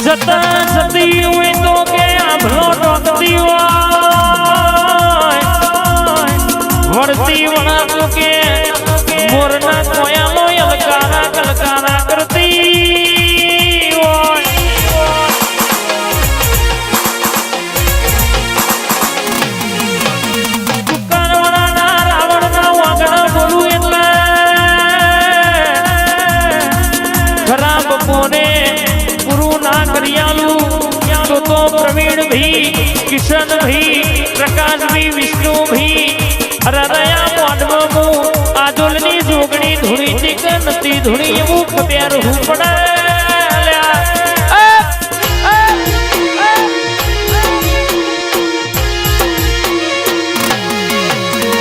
જતા જતી હોય તો કે આભલો ટોકતી હોય વળતી વળાતો કે મોરના કોયાનો યલકારા કલકારા કરતી હોય દુકાનવાળાના રાવણના વાગણા બોલું એટલે ખરાબ કોને પૂરું ના કરિયાલું તો પ્રવીણ ભી કિશન ભી પ્રકાશ ભી વિષ્ણુ ભી હરદયા મોડમો આદોલની જોગણી ધૂણી ટીક નતી ધૂણી એવું ખબર હું પડે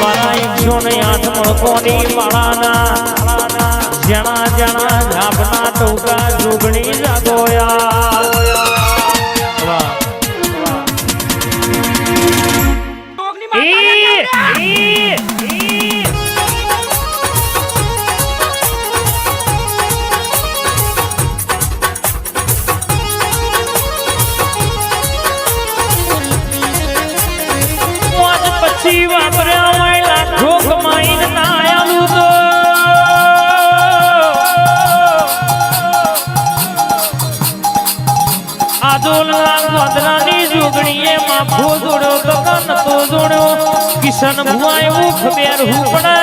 મારા 108 મણકોની માળાના જણા જણા ઝાપના ટોકા જોગણી જાગોયા વાપર્યા હોય લાખો કમાઈને ના આયાલું તો આદોલના ગોદરાની જોગણીએ માફો જોડ્યો તો નતો જોડ્યો કિશન ભુવા એવું ખબર હું પડે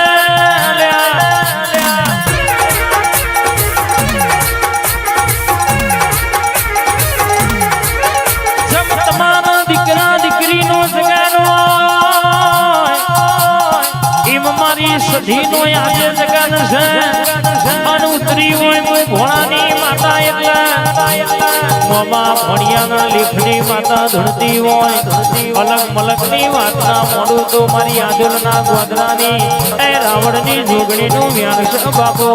જબ તમારા દીકરા દીકરીનો સગાનો મારી સધીનો આજે જગન છે અને ઉતરી હોય કોઈ ભોળાની માતા એટલે મોમાં ભણિયાના લીફની માતા ધૂણતી હોય અલગ મલકની વાતના મોડું તો મારી આદુલના ગોદરાની એ રાવણની જોગણીનું વ્યાન છે બાપો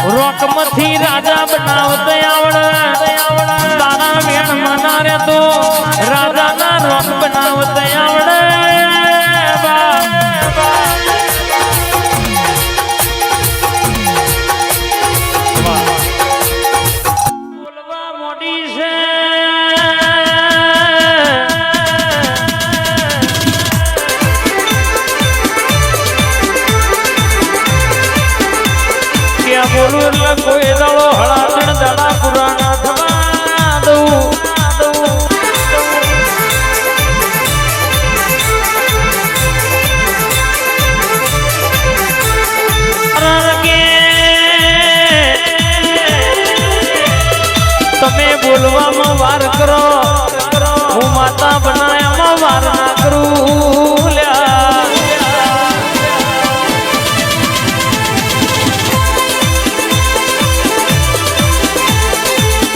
રોકમથી રાજા બનાવતે આવડે તારા વેણ મનારે તો રાજાના રોક બનાવતે આવડે બોલવા મોડી છે બોલું એટલે કોઈ દાડો હળાસણ દાડા પુરાણા થવા દઉં તમે બોલવામાં વાર કરો હું માતા બનાયામાં વાર ના કરું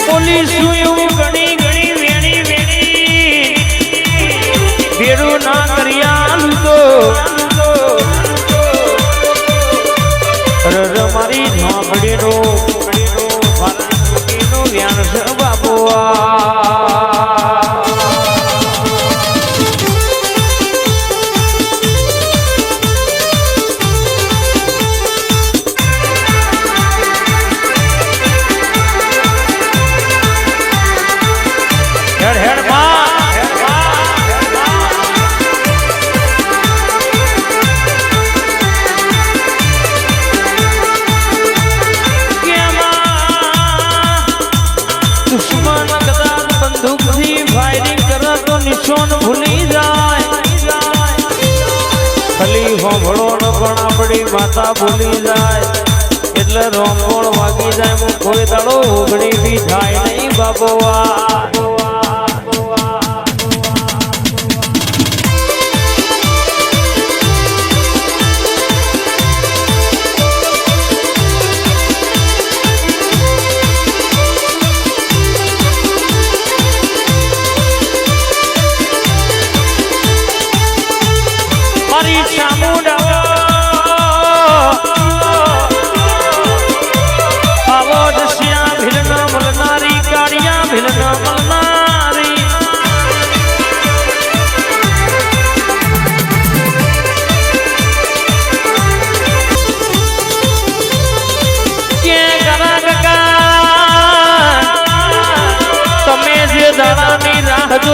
પોલીસું એવું ઘણી ઘણી વેણી વેણી ભેડું ના કર્યાલું તો મારી નોકરીનો વ્યાન છે બાપુ દુશ્મન કદાચ બંદૂકથી ફાયરિંગ કરે તો નિશાન ભૂલી જાય ખાલી હોંભળો ન પણ આપણી માતા ભૂલી જાય એટલે રોંગોળ વાગી જાય કોઈ દાડો ઓગણી બી થાય નહીં બાબોવા મારી સામે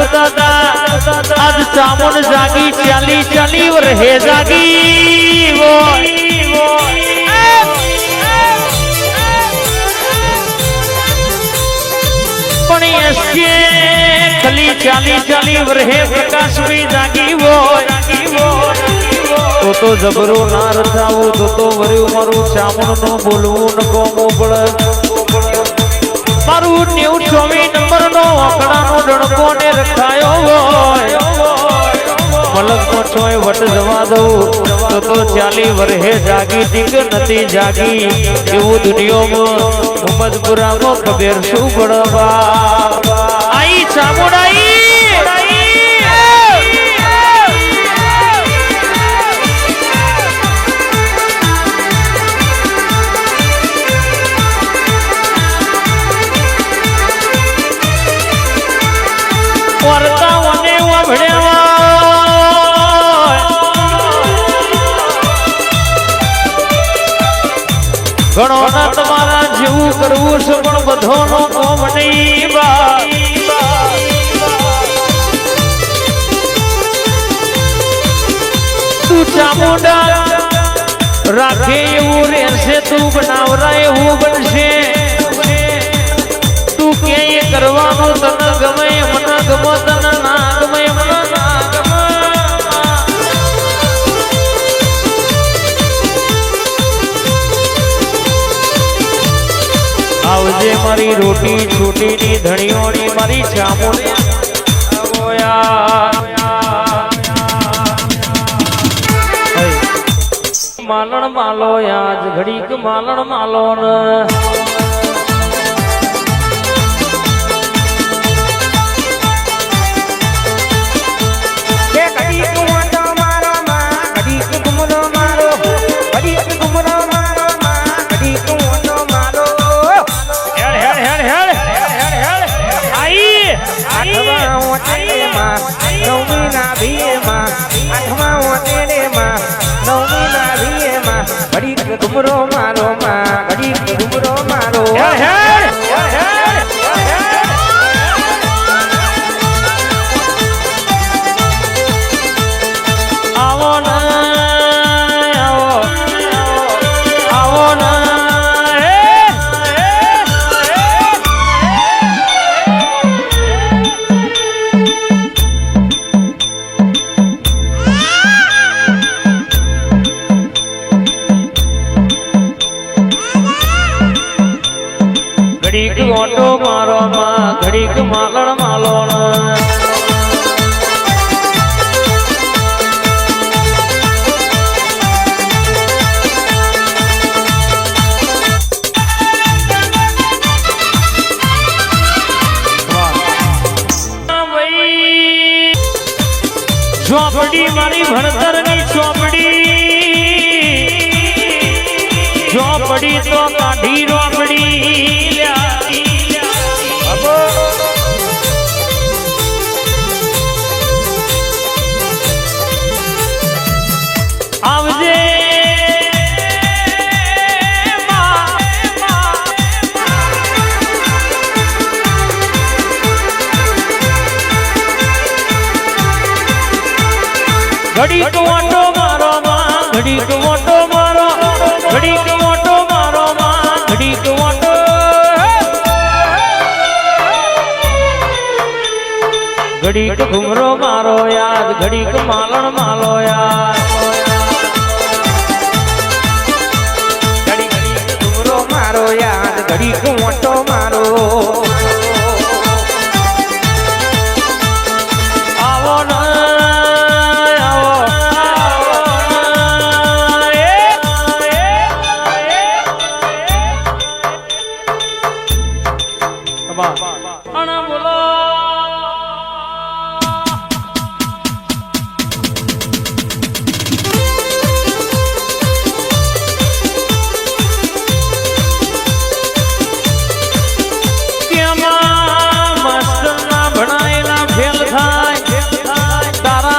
કરતા હતા આજ ચામુંડ જાગી ચાલી ચાલી રહે જાગી પણ એસકે ખલી ચાલી ચાલી રહે પ્રકાશ ભી જાગી હોય તો જબરો ના રથાવું તો વર્યું મારું ચામુંડ નું બોલવું ન કોમો પડે મારું 94 નંબર નો આંકડાનો ડણકો ને રખાયો હોય મલક નો છોય વટ જવા દઉં તો ચાલી વરહે જાગી ટીક નથી જાગી એવું દુનિયામાં ઉમદપુરામાં ખબર શું પડવા આઈ ચામુંડાઈ વર્તાઓને ઘણો ના તમારા જેવું કરવું છે પણ બધો નો કોમ નહીં તું ચામુંડા રાખે એવું રહેશે તું બનાવરા એવું બનશે તું ક્યાંય કરવાનું તને ગમે મને ગમે તને ના ગમે મને ના ગમે આવજે મારી રોટી છૂટીની ધણીઓની મારી ચામુંડી માલણ માલો યાદ ઘડીક માલણ માલો ને ઘુમરો મારો માં ઘડી ઘુમરો મારો આવો ના આવો ઘડીક ઓટો મારો માં ઘડીક માલણ માલો ચોપડી મારી ભણતરની ચોપડી તો કાઢી રોપડી આવજે ઘડીક મોટો મારો માં ઘડીક મોટો મારો ઘડીક મોટો મારો માં ઘડીક મોટો ઘડીક ઘુમરો મારો યાદ ઘડીક માલણ માલો યાદ ઘડીક ઘુમરો મારો યાદ ઘડીક મોટો મારો આવો ના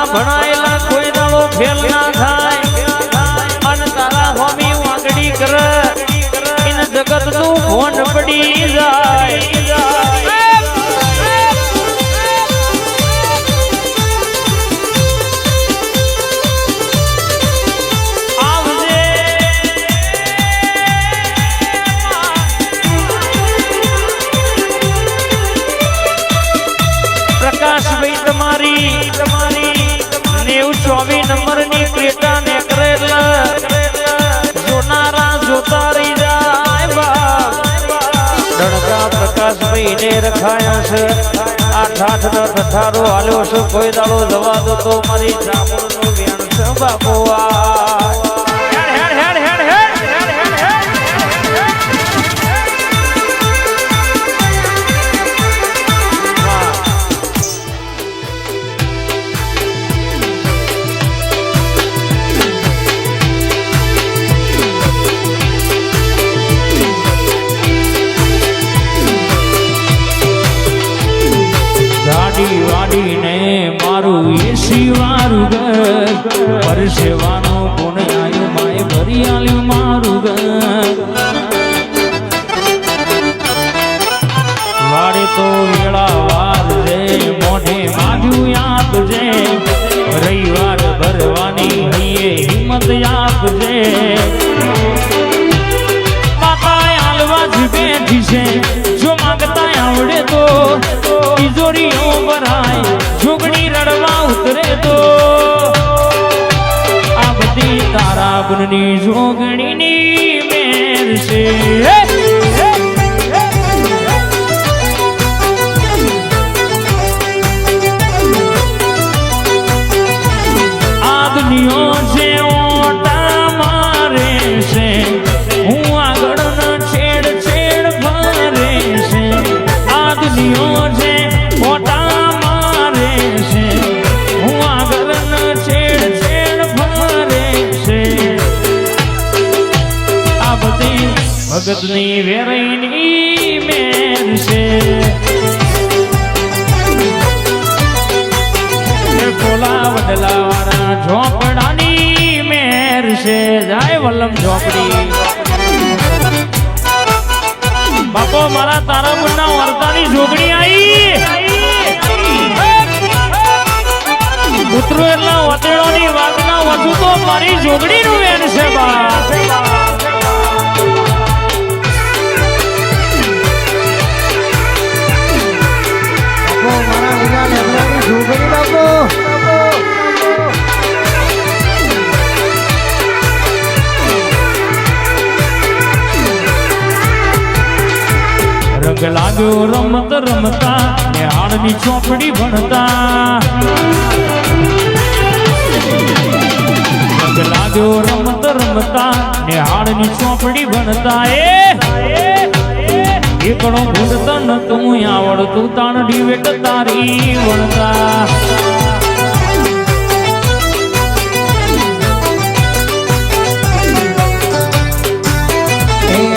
ભણાયેલા કોઈ દાડો ફેલ ના થાય અને તારા હોમી વાગડી કરે ઇન જગત નું ભોન પડી જાય પ્રકાશભાઈ ને રખાયા છે આઠ નો ઠઠારો હાલ્યો છે કોઈ દાડો જવા દો તો મારી જામુર નું વેણ છે બાપુ ગાડી વાડીને મારું એસી વારું ઘર પરસેવાનું કોને આવ્યું માએ ભરી આલ્યું મારું ઘર વાડે તો વેળા વાર રે મોઢે માગ્યું આપજે રવિવાર ભરવાની હૈયે હિંમત આપજે બાપા આલવા જ બેઠી છે જો માંગતા આવડે તો તિજોરીઓ ભરાય જોગણી રડવા ઉતરે તો આ બધી તારા ગુણની જોગણીની મેર છે આ દુનિયો છે ઓટા મારે છે હું આગળ છેડ છેડ ભરે છે આ દુનિયો છે મોટા મારે છે હું આગળ છેડ છેડ ભરે છે આ બધી ભગતની વેરઈની મેર છે કોલા વડલા વાળા ઝોપડાની મેર છે જાય વલ્લમ ઝોપડી બાપો મારા તારા મુન્ના વર્તાની જોગણી આવી ઉતરો એટલા વતેડોની વાતના વધુ તો મારી જોગણીનું વેણ છે બા મારા લીલા લેબડાની જોગણી બાપો રંગ લાગ્યો રમત રમતા ને હાડની ચોપડી ભણતા રંગ લાગ્યો રમત રમતા ને હાડની ચોપડી ભણતા એકડો ભૂલતા ન તું આવડતું તાણડી વેટ તારી વણતા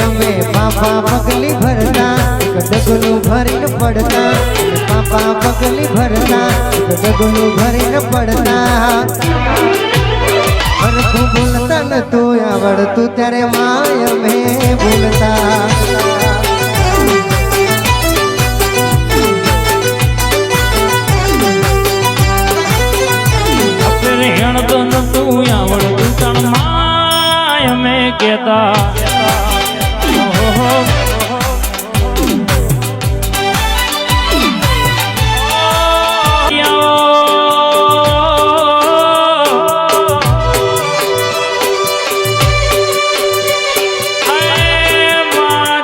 અમે પાપા પગલી ભરતા ડગલું ભરીને પડતા પાપા પગલી ભરતા ડગલું ભરીને પડતા હરખું બોલતા નતું આવડતું ત્યારે માય અમે બોલતા હેણતો નતું આવડતું તાણ માય અમે કેતા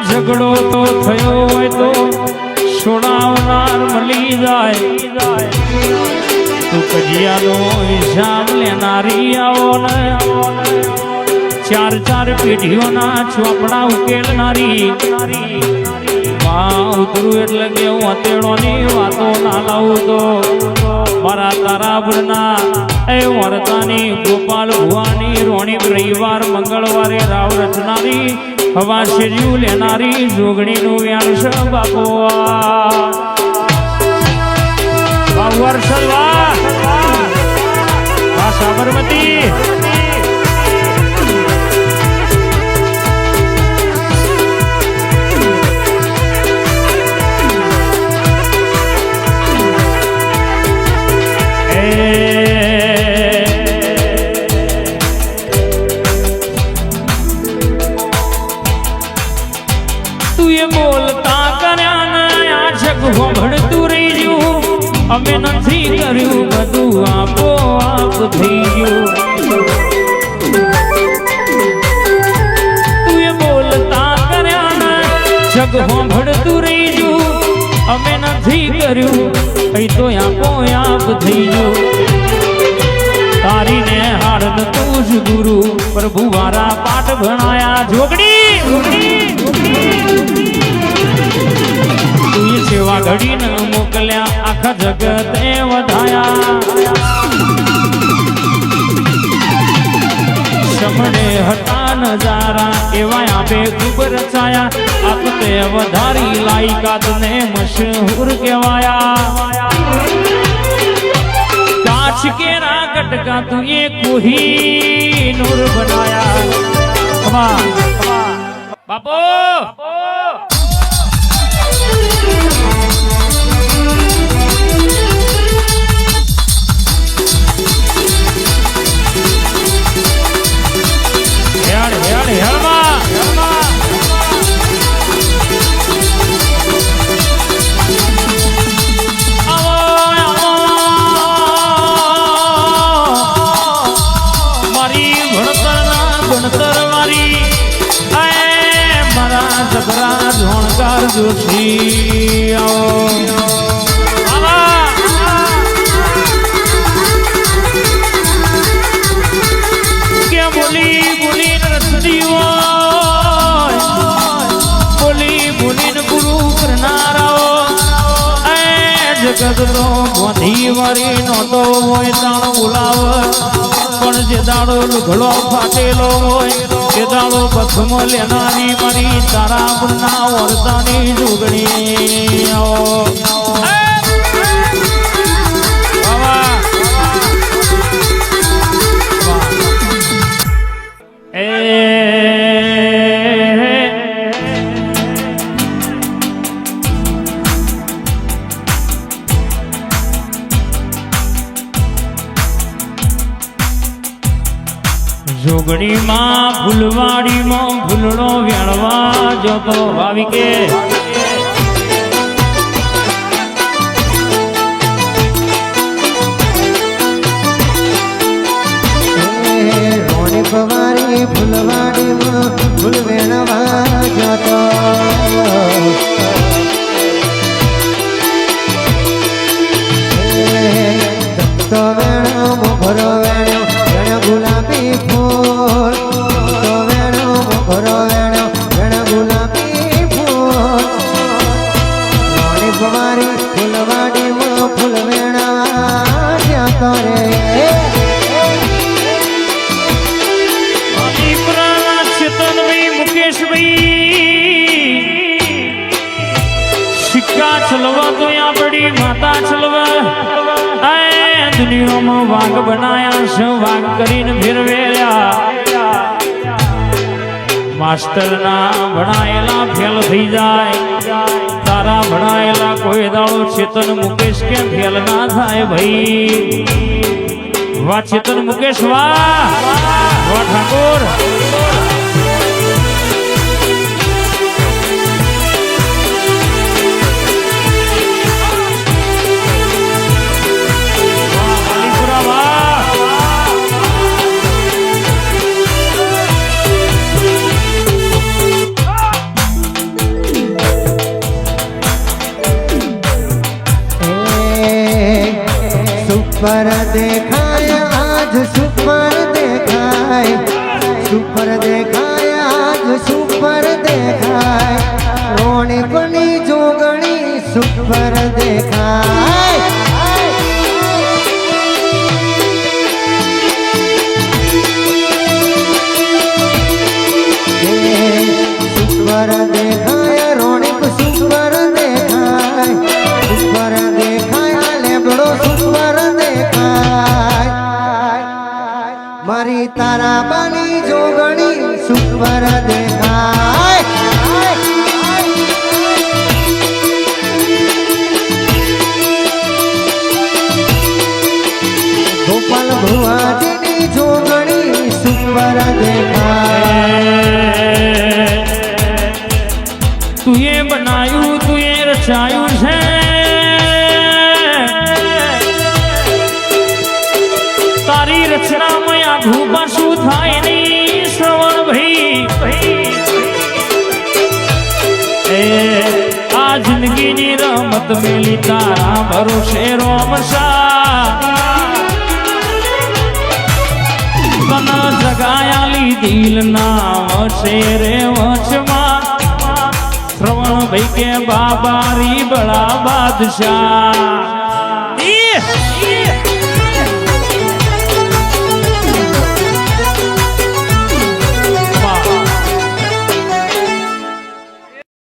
ઝઘડો તો થયો હોય તો છોડાવનાર મળી જાય તું કજિયાનો હિસાબ લેનારી આવો ને ચાર ચાર પેઢીઓના ચોપડા ઉકેલનારી માં ઉતરું એટલે કે હું હતેડોની વાતો ના લાવું તો મારા તારાપુરના એ વર્તાની ગોપાલ ભુવાની રોણી રવિવાર મંગળવારે રાવ રચનારી હવા શેર્યું લેનારી જોગણીનું વ્યાણ છે બાપુ વર્ષલ વાહ સાબરમતી બોલતા કર્યા ને આ જગ ભણતું રહી ગયું અમે નથી કર્યું બધું આપો આપ થઈ ગયું તું એ બોલતા કર્યા ને જગ ભણતું રહી ગયું અમે નથી કર્યું કઈ તો આપો આપ થઈ ગયું તારી ને હાડ તું જ ગુરુ પ્રભુ વારા પાઠ ભણાયા જોગડી તું સેવા ઘડી ન મોકલ્યા આખા જગતે વધાયા સમણે હતા નજારા એવા આપે ખૂબ રચાયા આપ તે વધારી લાયકાત ને મશહૂર કહેવાયા कांच के रागट का तू ये कोही नूर बनाया बापो જોશી કે બોલી બોલી રસદી બોલી બોલીને ગુરુ કરનારાઓ જગત નો ગોધી વારી નોતો હોય તાણ બોલાવ પણ જે દાડો લુઘડો ફાટેલો હોય કે દાડો પથમ લેનારી મારી તારા ગુણના વર્તાની જોગણી જોગણી માં ફૂલવાડી માં ફૂલડો વેણવા જતો ભાવી કે રોણી પવારી ફૂલવાડી માં ફૂલ વેણવા જતો તો વેણો મોઘરો વેણો વેણો ગુલાબી ફૂલ તો વેણો મોઘરો વેણો વેણો ગુલાબી ફૂલ રોણી પવારી ફૂલવાડી માં ફૂલ વેણવા જતો રે सिक्का चलवा तो यहाँ बड़ी माता चलवा दुनिया में वाग बनाया से वाग करीन फिर वेल्या मास्टर ना बनाएला फेल थी जाए तारा बनाएला कोई दाड़ो चेतन मुकेश के फेल ना थाय भाई वाह चेतन मुकेश वाह वाह ठाकुर सुपर देखाया आज सुपर देखाय सुपर देखाया आज सुपर देखाय रोणी बनी जोगणी सुपर देखाय सुपर देखाय रोणी को सुपर देखाय सुपर देखाया लेबड़ो सुपर मारी तारा बनी जोगणी सुपर देखाय गोपाल भुआजी जोगणी सुपर देखाय तू ये बनायू तू ये रचायू है तारी रचना में आघू पाछू थाय नहीं श्रवण भाई आ આ જિંદગીની રમત મેલી તારા ભરોસે રોમશા તન જગાયાલી દિલ ના વસે રે વચમાં શ્રવણ ભાઈ કે બાબારી બળા બાદશાહ